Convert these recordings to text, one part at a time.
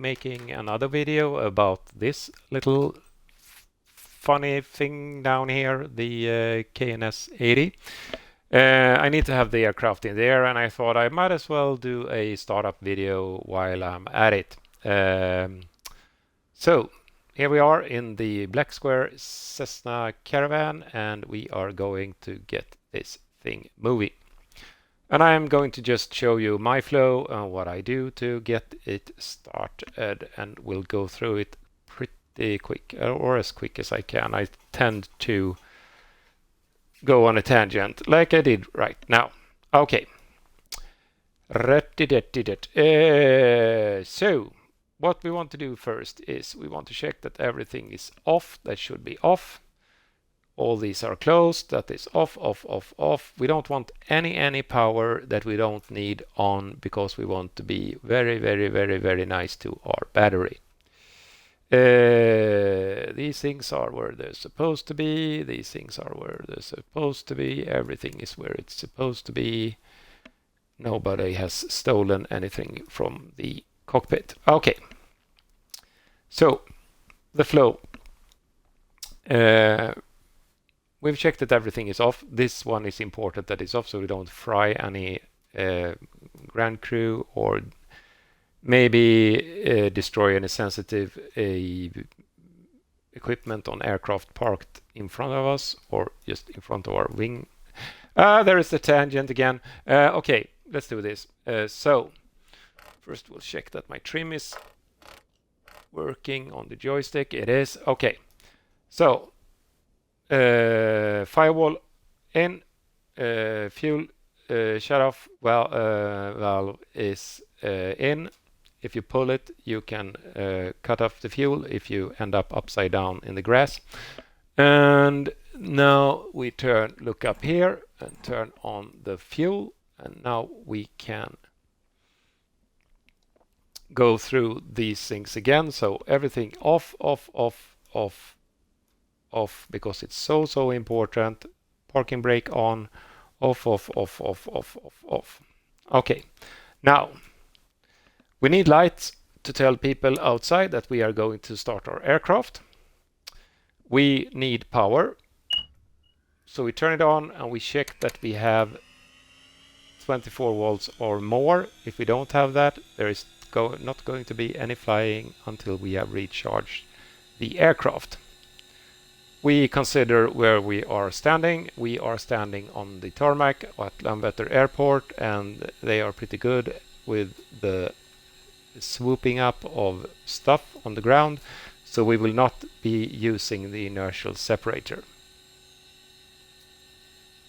making another video about this little funny thing down here, the KNS 80. I need to have the aircraft in there, and I thought I might as well do a startup video while I'm at it. So here we are in the Black Square Caravan, and we are going to get this thing moving. And I'm going to just show you my flow and what I do to get it started, and we'll go through it pretty quick, or as quick as I can. I tend to go on a tangent like I did right now. Okay. So what we want to do first is we want to check that everything is off. That should be off. All these are closed. That is off, off, off, off. We don't want any power that we don't need on, because we want to be very, very, very, very nice to our battery. These things are where they're supposed to be. These things are where they're supposed to be. Everything is where it's supposed to be. Nobody has stolen anything from the cockpit. Okay. So the flow. We've checked that everything is off. This one is important that it's off, so we don't fry any ground crew or maybe destroy any sensitive equipment on aircraft parked in front of us or just in front of our wing. There is the tangent again. Okay, let's do this. So first we'll check that my trim is working on the joystick. It is. Okay. So firewall in, fuel shut-off valve is in. If you pull it, you can cut off the fuel if you end up upside down in the grass. And now we look up here and turn on the fuel, and now we can go through these things again. So everything off, off, off, off, off, because it's so important. Parking brake on, off, off, off, off, off, off, off. Okay, now we need lights to tell people outside that we are going to start our aircraft. We need power, so we turn it on and we check that we have 24 volts or more. If we don't have that, there is not going to be any flying until we have recharged the aircraft. We consider where we are standing. We are standing on the tarmac at Landvetter Airport, and they are pretty good with the swooping up of stuff on the ground, so we will not be using the inertial separator.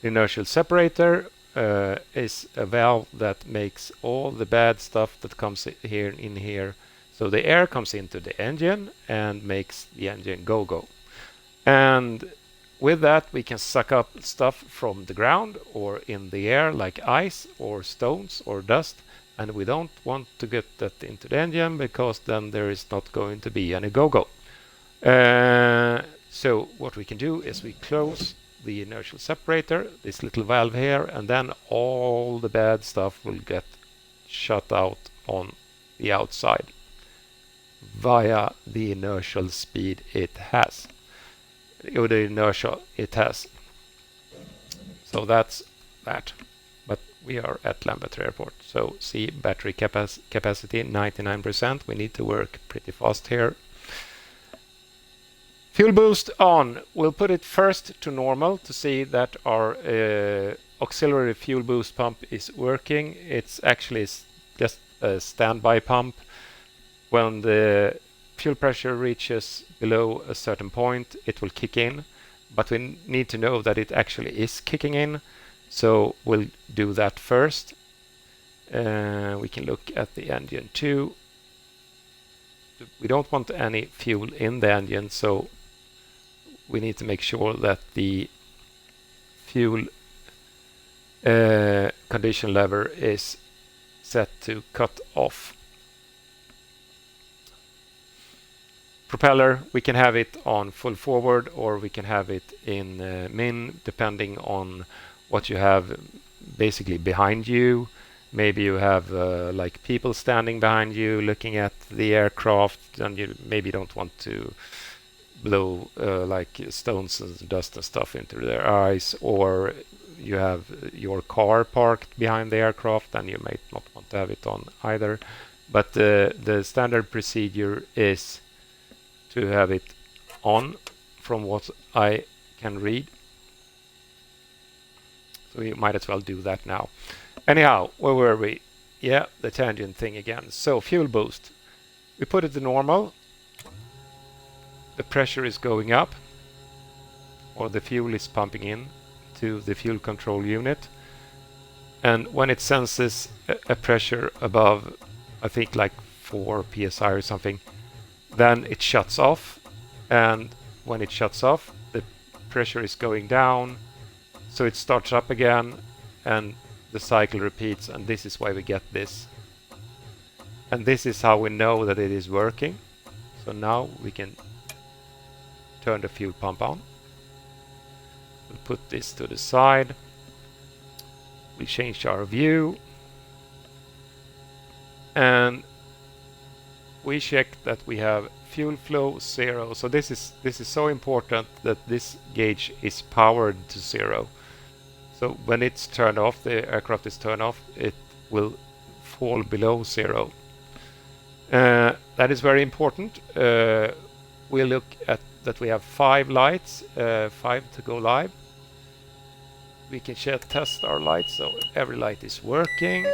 The inertial separator is a valve that makes all the bad stuff that comes in here. So the air comes into the engine and makes the engine go. And with that we can suck up stuff from the ground or in the air, like ice or stones or dust, and we don't want to get that into the engine, because then there is not going to be any go. So what we can do is we close the inertial separator, this little valve here, and then all the bad stuff will get shut out on the outside via the inertial speed it has, or the inertia it has. So that's that. But we are at Landvetter Airport. So see, battery capacity 99%. We need to work pretty fast here. Fuel boost on. We'll put it first to normal to see that our auxiliary fuel boost pump is working. It's actually just a standby pump. When the fuel pressure reaches below a certain point, it will kick in, but we need to know that it actually is kicking in, so we'll do that first. We can look at the engine too. We don't want any fuel in the engine, so we need to make sure that the fuel condition lever is set to cut off. Propeller, we can have it on full forward, or we can have it in min, depending on what you have basically behind you. Maybe you have like people standing behind you looking at the aircraft, then you maybe don't want to blow like stones and dust and stuff into their eyes, or you have your car parked behind the aircraft, then you might not want to have it on either. But the standard procedure is to have it on, from what I can read. So you might as well do that now. Anyhow, where were we? Yeah, the tangent thing again. So fuel boost. We put it to normal. The pressure is going up, or the fuel is pumping in to the fuel control unit. And when it senses a pressure above, I think like 4 psi or something, then it shuts off. And when it shuts off, the pressure is going down, so it starts up again, and the cycle repeats, and this is why we get this. And this is how we know that it is working. So now we can turn the fuel pump on. We'll put this to the side. We change our view, and we check that we have fuel flow 0. So this is so important that this gauge is powered to 0. So when it's turned off, the aircraft is turned off, it will fall below 0. That is very important. We look at that we have 5 lights, 5 to go live. We can test our lights, so every light is working.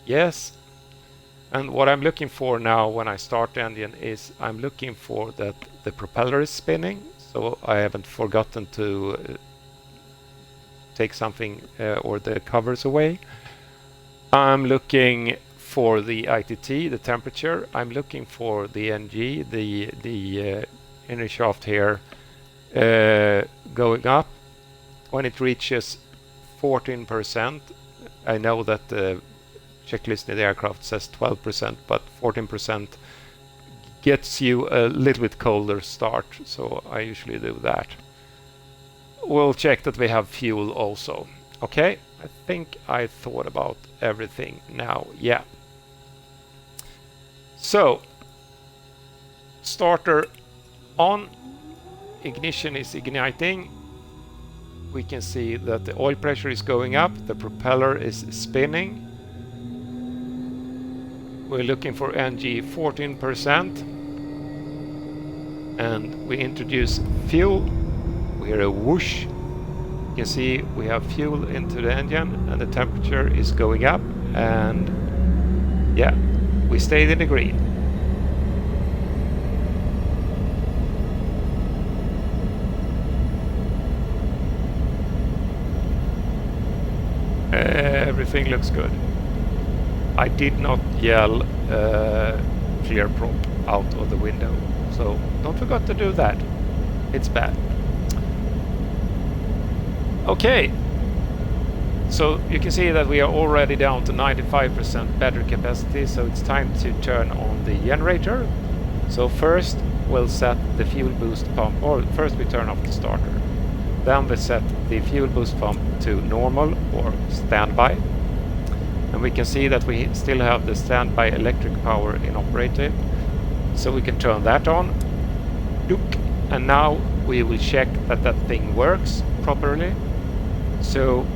Yes. And what I'm looking for now when I start the engine is I'm looking for that the propeller is spinning. So I haven't forgotten to take something or the covers away. I'm looking for the ITT, the temperature. I'm looking for the NG, the inner shaft here, going up. When it reaches 14%, I know that the checklist in the aircraft says 12%, but 14% gets you a little bit colder start, so I usually do that. We'll check that we have fuel also. Okay, I think I thought about everything now. Yeah. So, starter on, ignition is igniting. We can see that the oil pressure is going up, the propeller is spinning. We're looking for NG 14%, and we introduce fuel. We hear a whoosh. You can see we have fuel into the engine, and the temperature is going up, and yeah, we stayed in the green. Everything looks good. I did not yell clear prop out of the window, so don't forget to do that. It's bad. Okay, so you can see that we are already down to 95% battery capacity, so it's time to turn on the generator. So first we'll set the fuel boost pump, or first we turn off the starter. Then we set the fuel boost pump to normal or standby. And we can see that we still have the standby electric power in operative. So we can turn that on. And now we will check that that thing works properly. So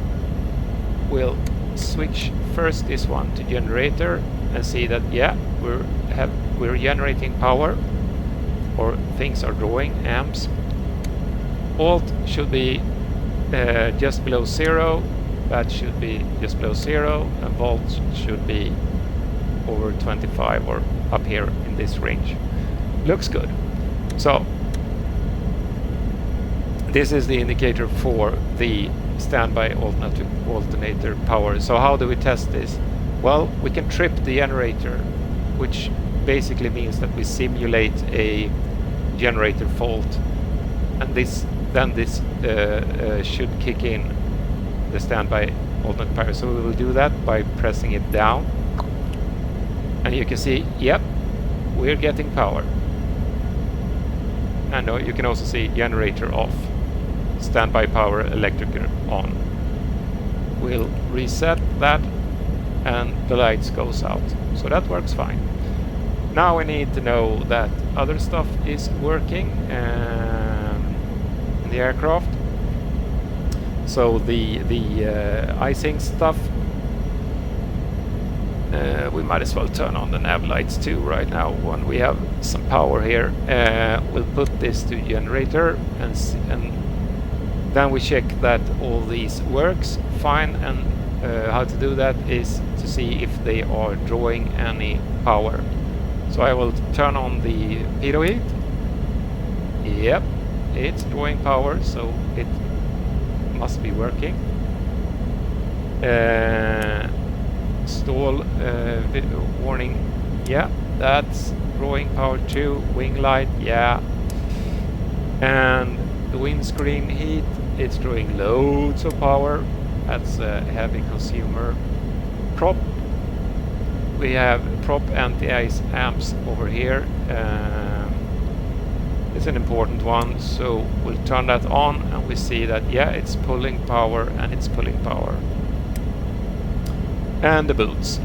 we'll switch first this one to generator and see that, yeah, we're generating power, or things are drawing amps. Alt should be just below 0, that should be just below 0, and volts should be over 25 or up here in this range. Looks good. So this is the indicator for the standby alternator power. So how do we test this? Well, we can trip the generator, which basically means that we simulate a generator fault, and this should kick in the standby alternate power. So we will do that by pressing it down, and you can see, yep, we're getting power. And you can also see generator off, standby power electric on. We'll reset that, and the lights goes out. So that works fine. Now we need to know that other stuff is working in the aircraft. So the icing stuff, we might as well turn on the nav lights too right now when we have some power here. We'll put this to generator and then we check that all these works fine, and how to do that is to see if they are drawing any power. So I will turn on the pitot heat. Yep, it's drawing power, so it must be working. Stall warning, yeah, that's drawing power too. Wing light, yeah. And the windscreen heat, it's drawing loads of power. That's a heavy consumer. Prop, we have prop anti-ice amps over here. It's an important one, so we'll turn that on and we see that, yeah, it's pulling power and it's pulling power. And the boots,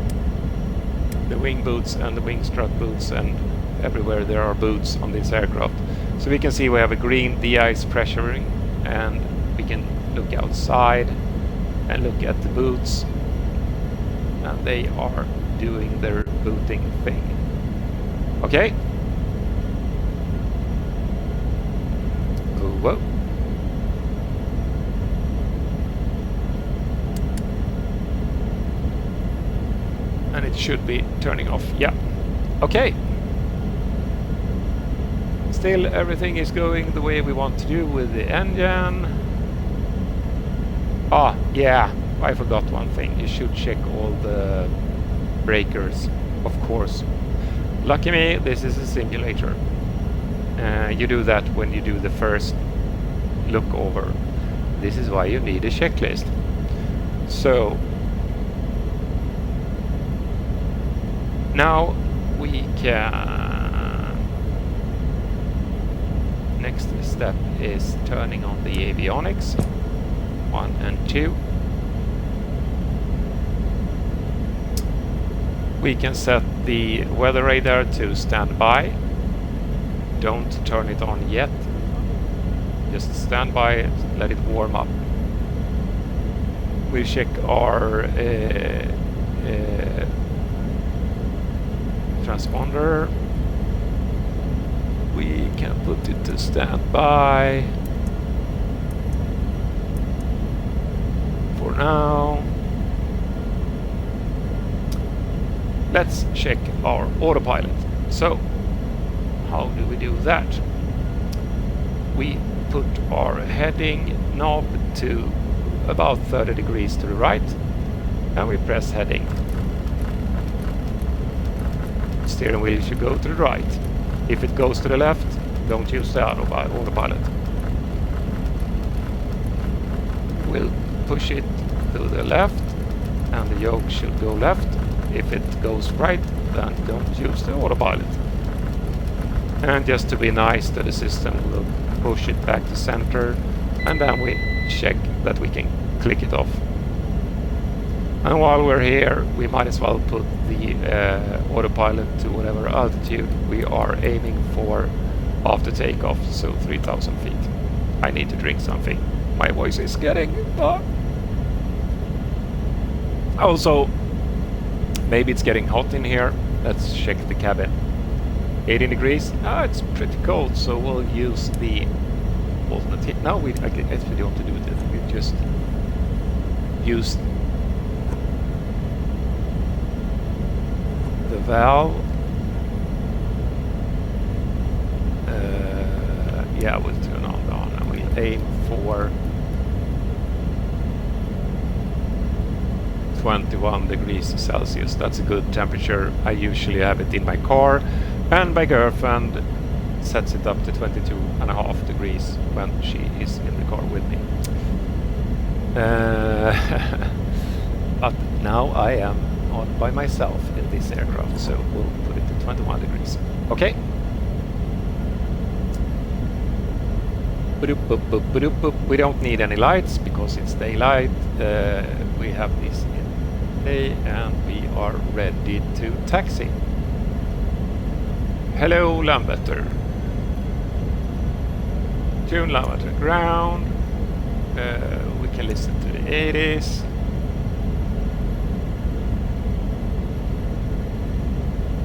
the wing boots and the wing strut boots, and everywhere there are boots on this aircraft. So we can see we have a green de-ice pressuring, and we can look outside and look at the boots, and they are doing their booting thing. Okay. Whoa. And it should be turning off. Yeah. Okay. Still everything is going the way we want to do with the engine. Ah, yeah, I forgot one thing. You should check all the breakers, of course. Lucky me, this is a simulator. You do that when you do the first look over. This is why you need a checklist. So now we can, next step is turning on the avionics 1 and 2. We can set the weather radar to standby. Don't turn it on yet. Just stand by, let it warm up. We check our transponder. We can put it to standby for now. Let's check our autopilot. So, how do we do that? We put our heading knob to about 30 degrees to the right, and we press heading. Steering wheel should go to the right. If it goes to the left, don't use the autopilot. We'll push it to the left, and the yoke should go left. If it goes right, then don't use the autopilot. And just to be nice to the system, we'll push it back to center, and then we check that we can click it off. And while we're here, we might as well put the autopilot to whatever altitude we are aiming for after takeoff, so 3,000 feet. I need to drink something. My voice is getting... Also, maybe it's getting hot in here. Let's check the cabin. 18 degrees. It's pretty cold, so we'll use the alternate. No, we actually don't want to do it. We just use the valve. Yeah, we'll turn on and we'll aim for 21 degrees Celsius. That's a good temperature. I usually have it in my car, and my girlfriend sets it up to 22.5 degrees when she is in the car with me. But now I am on by myself in this aircraft, so we'll put it to 21 degrees. Okay. We don't need any lights because it's daylight. We have this in day, and we are ready to taxi. Hello, Lambetter. Tune Lambetter ground. We can listen to the 80s.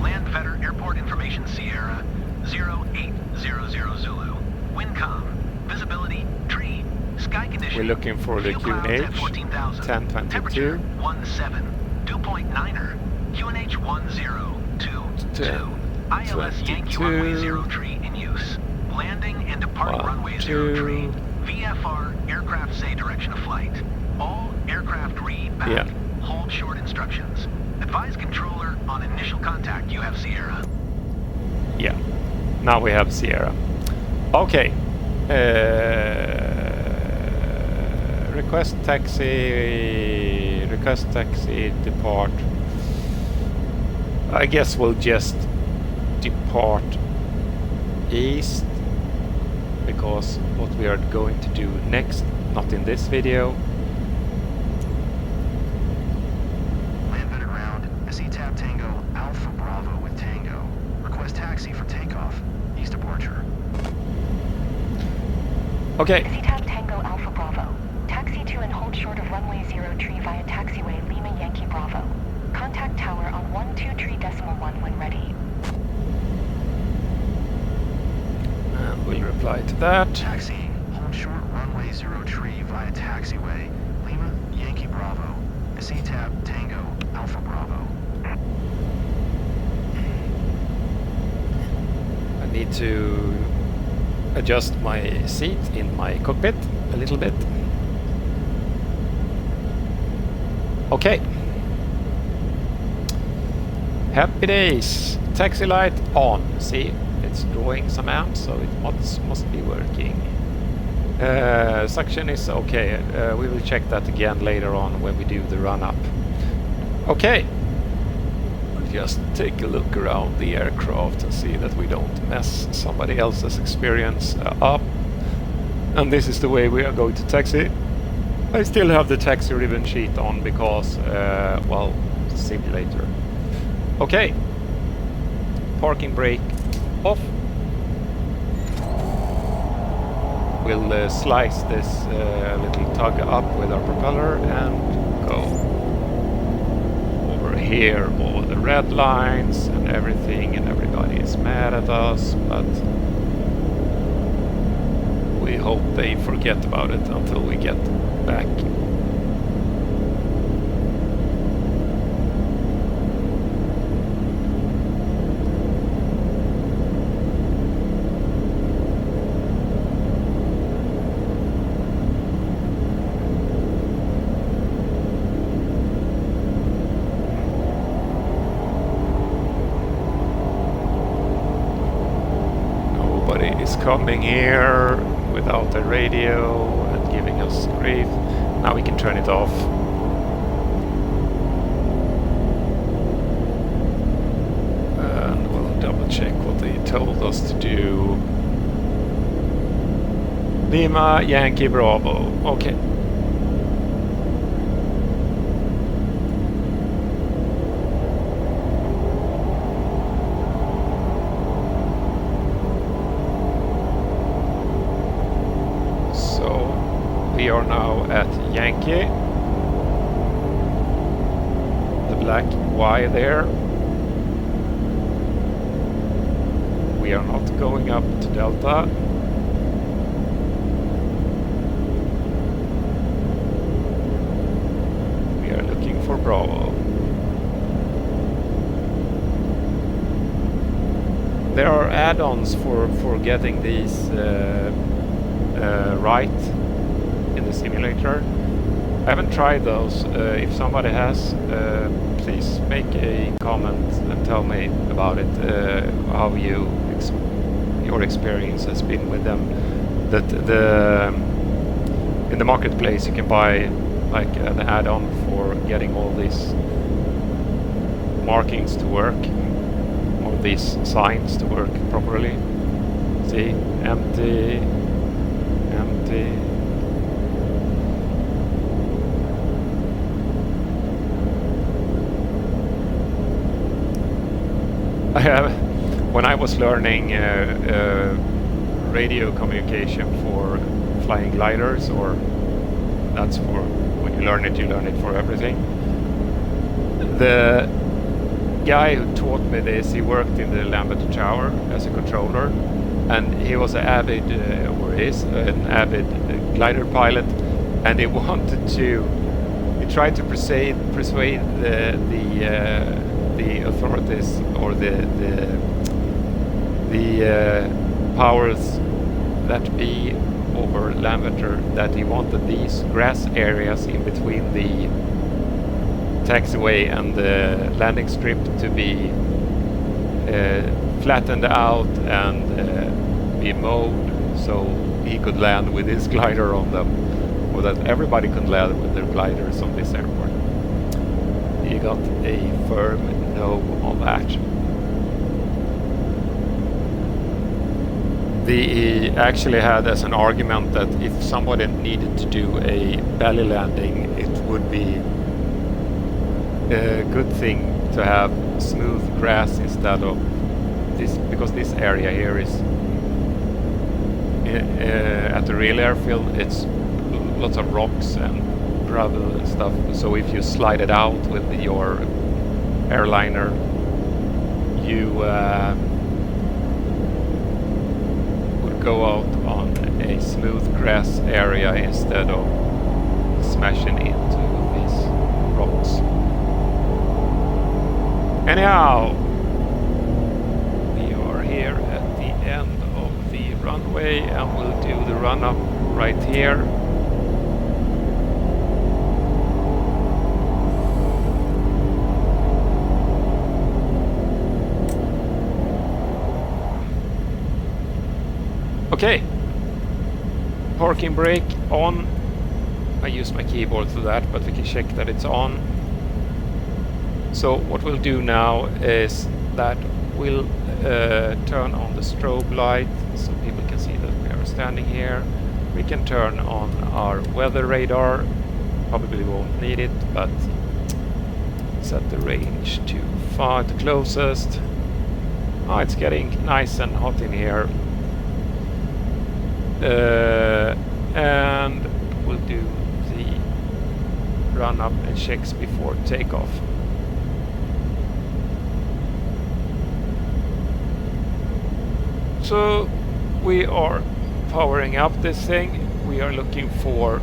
Landvetter Airport Information Sierra 0800 Zulu. Windcom. Visibility tree. Sky condition. We're looking for the QNH 1022. Temperature 17. Dew point 9er. QNH 1022. ILS Yankee runway 03 in use. Landing and depart runway 03. VFR aircraft say direction of flight. All aircraft read back. Yeah. Hold short instructions. Advise controller on initial contact you have Sierra. Yeah. Now we have Sierra. Okay. Request taxi. Request taxi. Depart. I guess we'll just depart east, because what we are going to do next, not in this video. Landvetter ground, SE-TAP Tango, Alpha Bravo with Tango. Request taxi for takeoff, east departure. Okay. SE-TAP Tango Alpha Bravo. Taxi to and hold short of runway 03 via taxiway Lima Yankee Bravo. Contact tower on 123.1 when ready. And we'll reply to that. Taxi, hold short runway 03 via taxiway Lima Yankee Bravo. SE-TAP Tango Alpha Bravo. I need to adjust my seat in my cockpit a little bit. Okay. Happy days. Taxi light on. See, it's drawing some amps, so it must be working. Suction is okay. We will check that again later on when we do the run-up. Okay. Just take a look around the aircraft and see that we don't mess somebody else's experience up. And this is the way we are going to taxi. I still have the taxi ribbon sheet on because, well, simulator. Okay. Parking brake off. We'll slice this little tug up with our propeller and go. Over here, all the red lines and everything, and everybody is mad at us, but we hope they forget about it until we get back. Coming here without a radio and giving us grief. Now we can turn it off. And we'll double check what they told us to do. Lima Yankee Bravo. Okay. We are now at Yankee, the black Y there. We are not going up to Delta. We are looking for Bravo. There are add-ons for getting these right in the simulator. I haven't tried those. If somebody has, please make a comment and tell me about it, how your experience has been with them. That in the marketplace you can buy like an add-on for getting all these markings to work, all these signs to work properly. See, empty, empty. when I was learning radio communication for flying gliders, or that's for when you learn it for everything. The guy who taught me this, he worked in the Lambert Tower as a controller, and he was an avid, or is an avid glider pilot, and he wanted to. He tried to persuade the authorities or the powers that be over Lamberter that he wanted these grass areas in between the taxiway and the landing strip to be flattened out and be mowed, so he could land with his glider on them, or that everybody could land with their gliders on this airport. He got a firm no on that. He actually had as an argument that if somebody needed to do a belly landing, it would be a good thing to have smooth grass instead of this, because this area here is at the real airfield, it's lots of rocks and gravel and stuff, so if you slide it out with your airliner, you would go out on a smooth grass area instead of smashing into these rocks. Anyhow, we are here at the end of the runway, and we'll do the run-up right here. Okay, parking brake on. I use my keyboard for that, but we can check that it's on. So what we'll do now is that we'll turn on the strobe light so people can see that we are standing here. We can turn on our weather radar. Probably won't need it, but set the range to 5, the closest. Oh, it's getting nice and hot in here. And we'll do the run up and checks before takeoff. So we are powering up this thing. We are looking for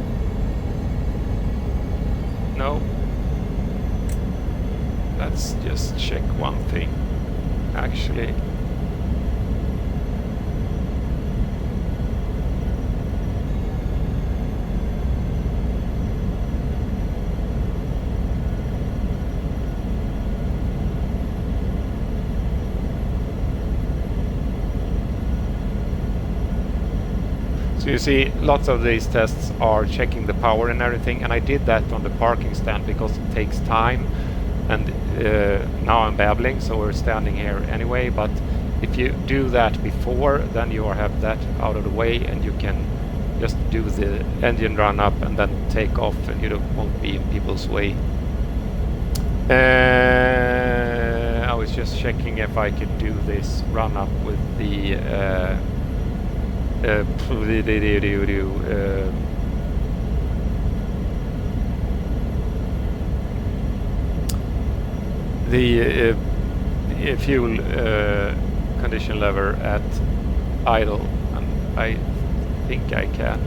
let's just check one thing actually. So you see, lots of these tests are checking the power and everything, and I did that on the parking stand because it takes time, and now I'm babbling, so we're standing here anyway, but if you do that before, then you have that out of the way, and you can just do the engine run up and then take off, and you won't be in people's way. I was just checking if I could do this run up with the fuel condition lever at idle, and I think I can.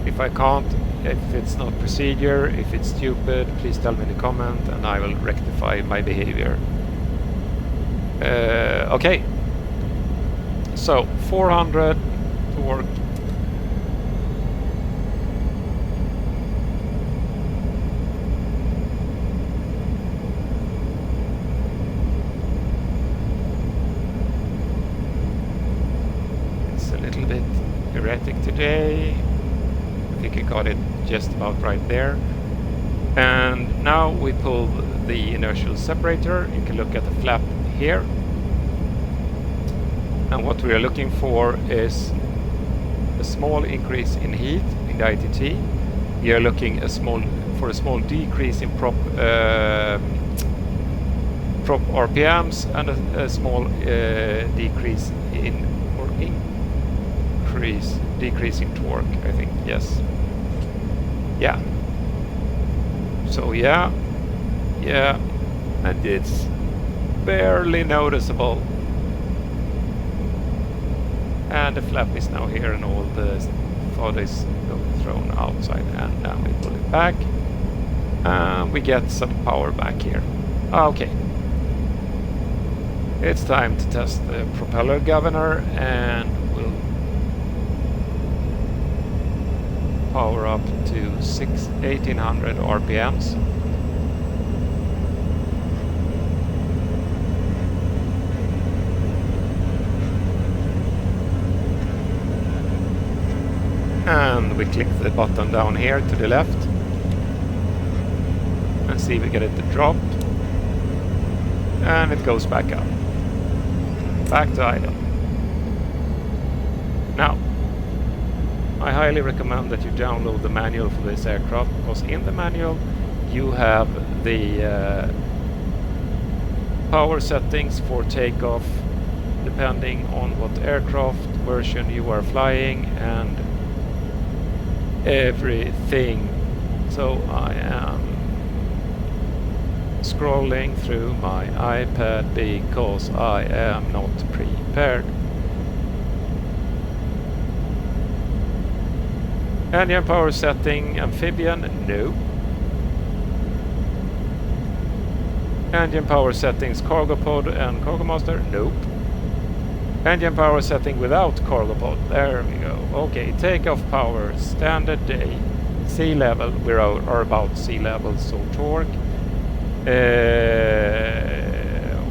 If I can't, if it's not procedure, if it's stupid, please tell me in the comment and I will rectify my behavior. Okay. So 400 torque. It's a little bit erratic today. I think I got it just about right there. And now we pull the inertial separator. You can look at the flap here. And what we are looking for is a small increase in heat in the ITT. We are looking for a small decrease in drop RPMs and a small decrease in decrease in torque, I think. Yes. Yeah. So yeah, and it's barely noticeable. And the flap is now here, and all the fodder is thrown outside, and then we pull it back. We get some power back here. Okay. It's time to test the propeller governor, and we'll power up to 1800 RPMs. And we click the button down here to the left and see if we get it to drop, and it goes back up, back to idle. Now I highly recommend that you download the manual for this aircraft, because in the manual you have the power settings for takeoff depending on what aircraft version you are flying and everything. So I am scrolling through my iPad because I am not prepared. Engine power setting amphibian, no. Engine power settings cargo pod and cargo master, nope. Engine power setting without cargo pod, there we go. Okay, takeoff power, standard day, sea level, we are about sea level, so torque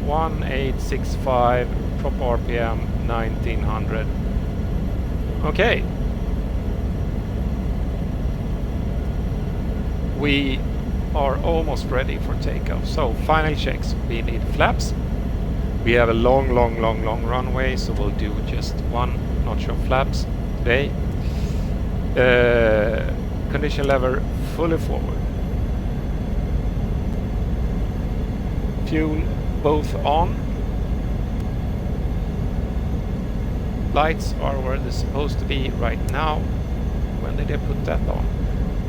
1865, prop RPM 1900. Okay. We are almost ready for takeoff. So final checks. We need flaps. We have a long runway, so we'll do just one notch of flaps today. Condition lever fully forward. Fuel both on. Lights are where they're supposed to be right now. When did I put that on?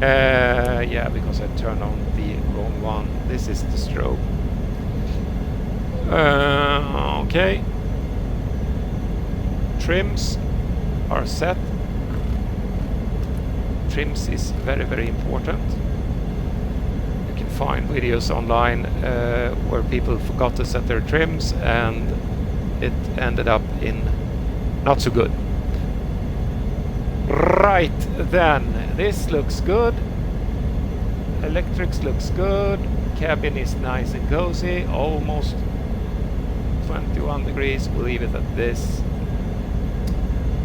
Yeah, because I turned on the wrong one. This is the strobe. Okay. Trims are set. Trims is very important. You can find videos online where people forgot to set their trims and it ended up in not so good. Right then, this looks good. Electrics looks good. Cabin is nice and cozy, almost 21 degrees. We'll leave it at this.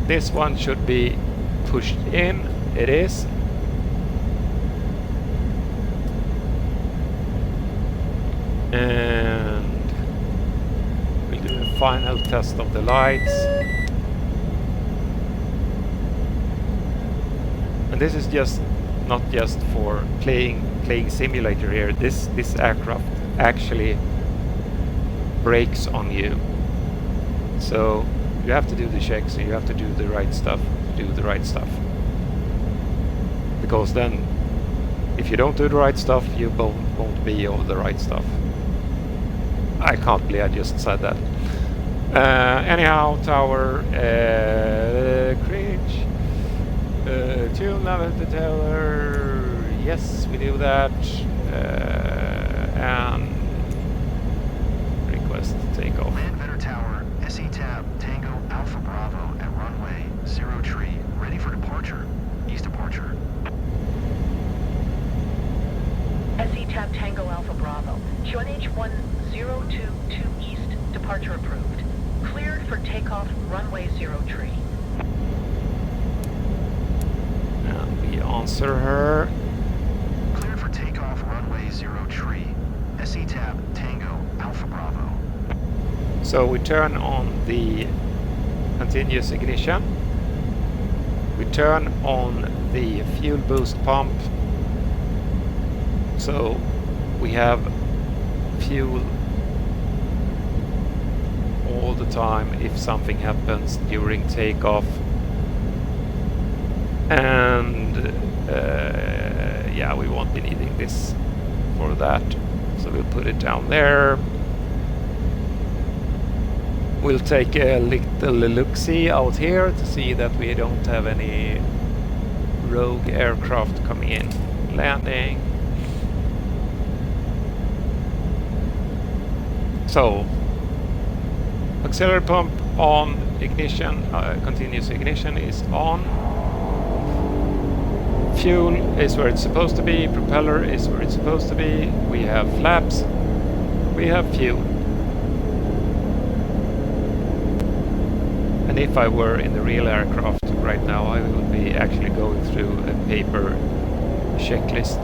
This one should be pushed in. It is. And we'll do a final test of the lights. And this is just not just for playing simulator here. This aircraft actually brakes on you. So you have to do the checks, and you have to do the right stuff to do the right stuff. Because then, if you don't do the right stuff, you won't be on the right stuff. I can't believe I just said that. Anyhow, tower, cringe. Tune level detailer, yes, we do that, and request takeoff. Land Vetter Tower, SE Tab, Tango Alpha Bravo at runway 03, ready for departure. East departure. SE Tab Tango Alpha Bravo, QNH 1022 East, departure approved. Cleared for takeoff, runway 03. And we answer her. Cleared for takeoff, runway 03. SE Tab, Tango Alpha Bravo. So we turn on the continuous ignition. We turn on the fuel boost pump. So we have fuel the time if something happens during takeoff. And yeah, we won't be needing this for that, so we'll put it down there. We'll take a little look-see out here to see that we don't have any rogue aircraft coming in. Landing. So, auxiliary pump on, ignition, continuous ignition is on. Fuel is where it's supposed to be, propeller is where it's supposed to be. We have flaps, we have fuel. And if I were in the real aircraft right now, I would be actually going through a paper checklist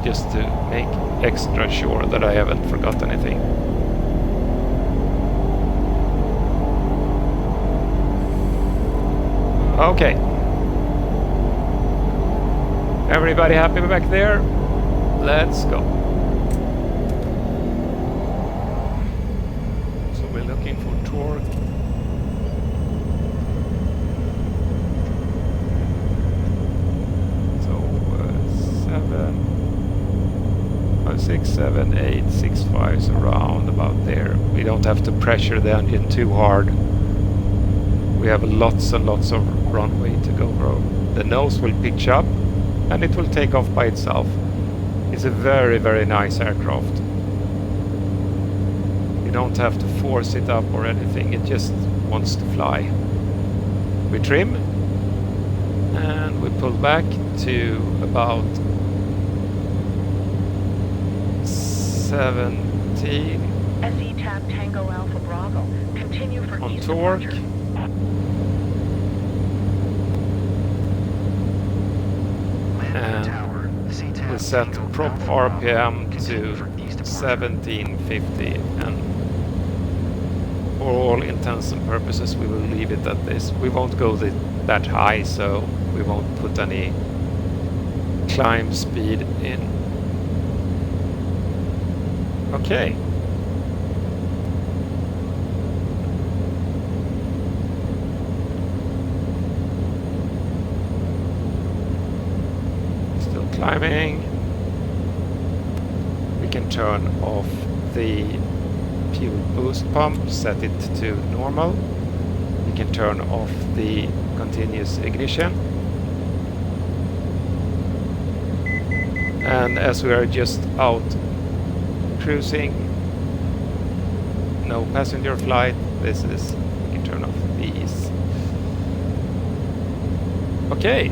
just to make extra sure that I haven't forgot anything. Okay. Everybody happy back there? Let's go. So we're looking for torque. So 6, 7, 8, 6, 5 is around about there. We don't have to pressure the engine too hard. We have lots and lots of runway to go bro. The nose will pitch up and it will take off by itself. It's a very, very nice aircraft. You don't have to force it up or anything, it just wants to fly. We trim and we pull back to about 17 SE tab Tango Alpha Bravo. Continue for on east torque. departure. And we set prop RPM to 1750, and for all intents and purposes we will leave it at this. We won't go that high, so we won't put any climb speed in. Okay. Still climbing. We can turn off the fuel boost pump, set it to normal. We can turn off the continuous ignition. And as we are just out cruising, no passenger flight, we can turn off these. Okay.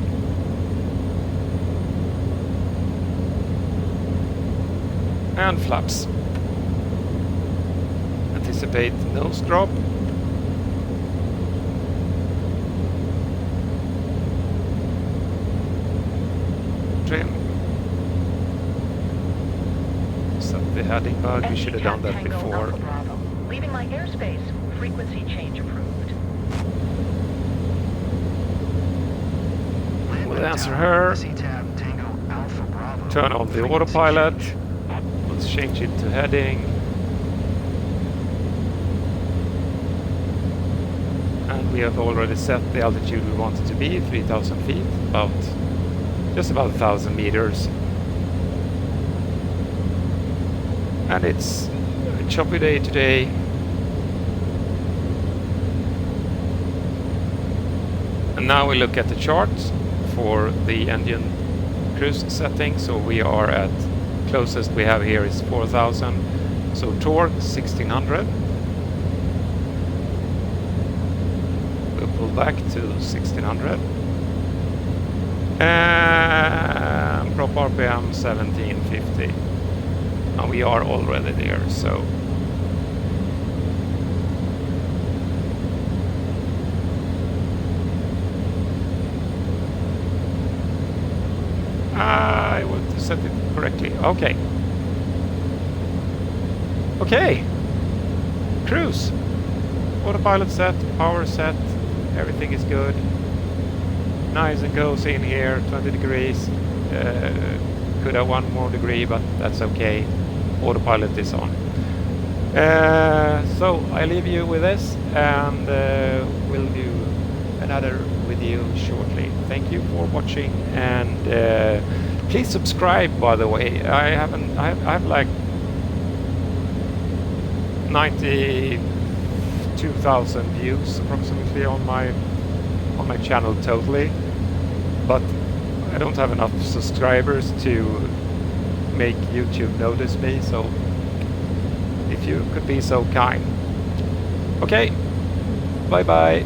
And flaps. Anticipate nose drop. Trim. Set the heading bug. We should have done that before. Leaving my airspace. Frequency change approved. We'll answer her. Turn on the autopilot. Let's change it to heading. And we have already set the altitude we want it to be, 3,000 feet, just about 1,000 meters. And it's a choppy day today. And now we look at the chart for the engine cruise setting. So we are at closest we have here is 4,000. So torque 1,600. We'll pull back to 1,600. And prop RPM 1,750. And we are already there, so I want to set it correctly. Okay. Okay. Cruise. Autopilot set, power set, everything is good. Nice and cozy in here, 20 degrees. Could have 1 more degree, but that's okay. Autopilot is on. So I leave you with this, and we'll do another video shortly. Thank you for watching, and please subscribe. By the way, I have like 92,000 views approximately on my channel totally, but I don't have enough subscribers to make YouTube notice me, so if you could be so kind. Okay, bye bye.